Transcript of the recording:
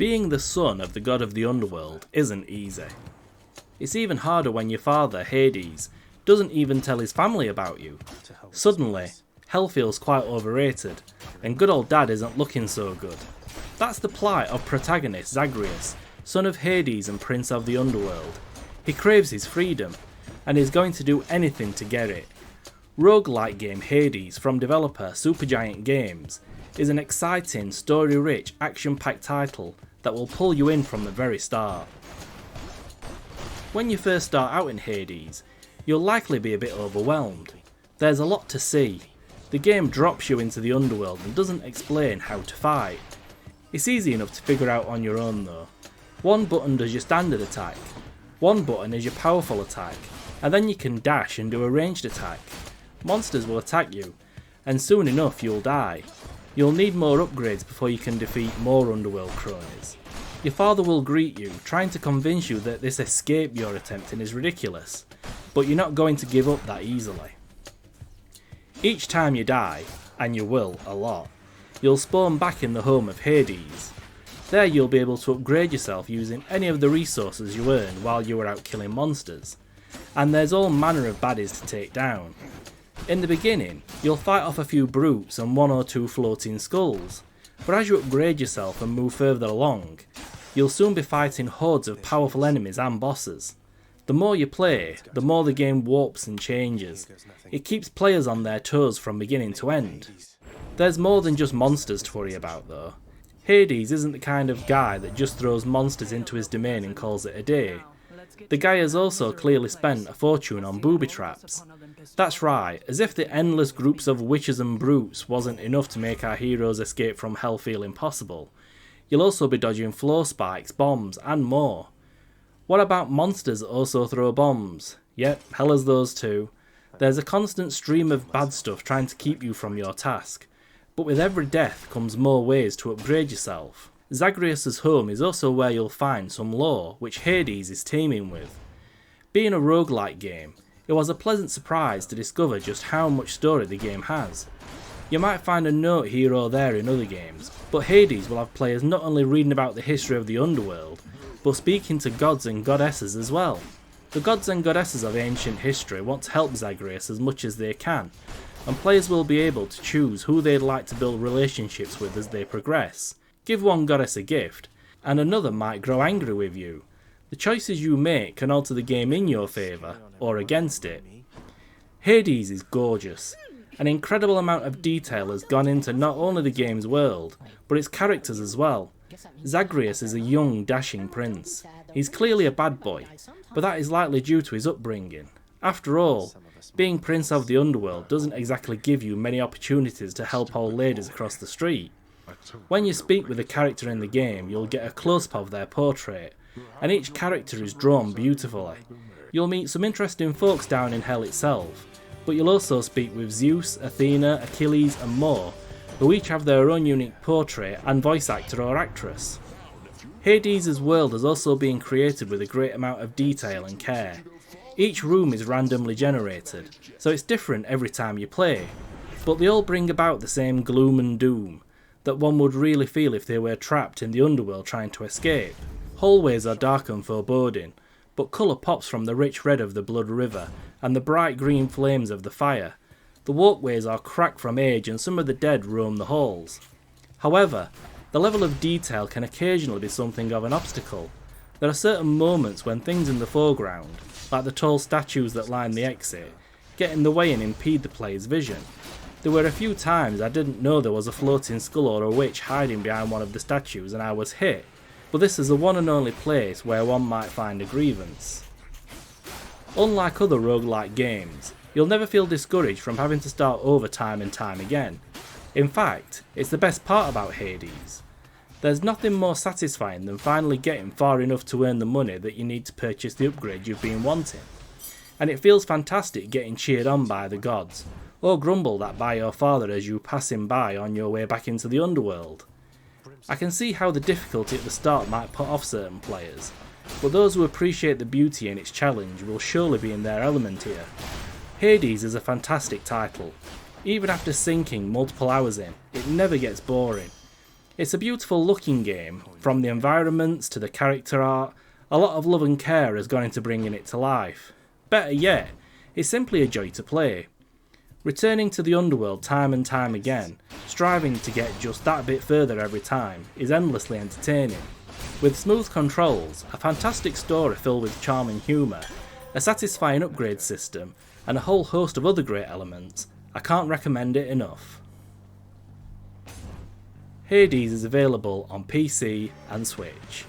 Being the son of the god of the underworld isn't easy. It's even harder when your father, Hades, doesn't even tell his family about you. Suddenly, hell feels quite overrated, and good old dad isn't looking so good. That's the plight of protagonist Zagreus, son of Hades and prince of the underworld. He craves his freedom, and is going to do anything to get it. Roguelike game Hades from developer Supergiant Games is an exciting, story-rich, action-packed title that will pull you in from the very start. When you first start out in Hades, you'll likely be a bit overwhelmed. There's a lot to see. The game drops you into the underworld and doesn't explain how to fight. It's easy enough to figure out on your own though. One button does your standard attack, one button is your powerful attack, and then you can dash and do a ranged attack. Monsters will attack you, and soon enough you'll die. You'll need more upgrades before you can defeat more underworld cronies. Your father will greet you, trying to convince you that this escape you're attempting is ridiculous, but you're not going to give up that easily. Each time you die, and you will a lot, you'll spawn back in the home of Hades. There you'll be able to upgrade yourself using any of the resources you earned while you were out killing monsters, and there's all manner of baddies to take down. In the beginning, you'll fight off a few brutes and one or two floating skulls, but as you upgrade yourself and move further along, you'll soon be fighting hordes of powerful enemies and bosses. The more you play, the more the game warps and changes. It keeps players on their toes from beginning to end. There's more than just monsters to worry about though. Hades isn't the kind of guy that just throws monsters into his domain and calls it a day. The guy has also clearly spent a fortune on booby traps. That's right, as if the endless groups of witches and brutes wasn't enough to make our heroes escape from hell feel impossible. You'll also be dodging floor spikes, bombs, and more. What about monsters that also throw bombs? Yep, hell has those too. There's a constant stream of bad stuff trying to keep you from your task, but with every death comes more ways to upgrade yourself. Zagreus' home is also where you'll find some lore, which Hades is teeming with. Being a roguelike game, it was a pleasant surprise to discover just how much story the game has. You might find a note here or there in other games, but Hades will have players not only reading about the history of the underworld, but speaking to gods and goddesses as well. The gods and goddesses of ancient history want to help Zagreus as much as they can, and players will be able to choose who they'd like to build relationships with as they progress. Give one goddess a gift, and another might grow angry with you. The choices you make can alter the game in your favour, or against it. Hades is gorgeous. An incredible amount of detail has gone into not only the game's world, but its characters as well. Zagreus is a young, dashing prince. He's clearly a bad boy, but that is likely due to his upbringing. After all, being prince of the underworld doesn't exactly give you many opportunities to help old ladies across the street. When you speak with a character in the game, you'll get a close-up of their portrait, and each character is drawn beautifully. You'll meet some interesting folks down in hell itself, but you'll also speak with Zeus, Athena, Achilles and more, who each have their own unique portrait and voice actor or actress. Hades' world has also been created with a great amount of detail and care. Each room is randomly generated, so it's different every time you play, but they all bring about the same gloom and doom that one would really feel if they were trapped in the underworld trying to escape. Hallways are dark and foreboding, but colour pops from the rich red of the blood river and the bright green flames of the fire. The walkways are cracked from age and some of the dead roam the halls. However, the level of detail can occasionally be something of an obstacle. There are certain moments when things in the foreground, like the tall statues that line the exit, get in the way and impede the player's vision. There were a few times I didn't know there was a floating skull or a witch hiding behind one of the statues and I was hit, but this is the one and only place where one might find a grievance. Unlike other roguelike games, you'll never feel discouraged from having to start over time and time again. In fact, it's the best part about Hades. There's nothing more satisfying than finally getting far enough to earn the money that you need to purchase the upgrade you've been wanting. And it feels fantastic getting cheered on by the gods, or grumbled at by your father as you pass him by on your way back into the underworld. I can see how the difficulty at the start might put off certain players, but those who appreciate the beauty in its challenge will surely be in their element here. Hades is a fantastic title. Even after sinking multiple hours in, it never gets boring. It's a beautiful looking game, from the environments to the character art. A lot of love and care has gone into bringing it to life. Better yet, it's simply a joy to play. Returning to the underworld time and time again, striving to get just that bit further every time, is endlessly entertaining. With smooth controls, a fantastic story filled with charming humour, a satisfying upgrade system, and a whole host of other great elements, I can't recommend it enough. Hades is available on PC and Switch.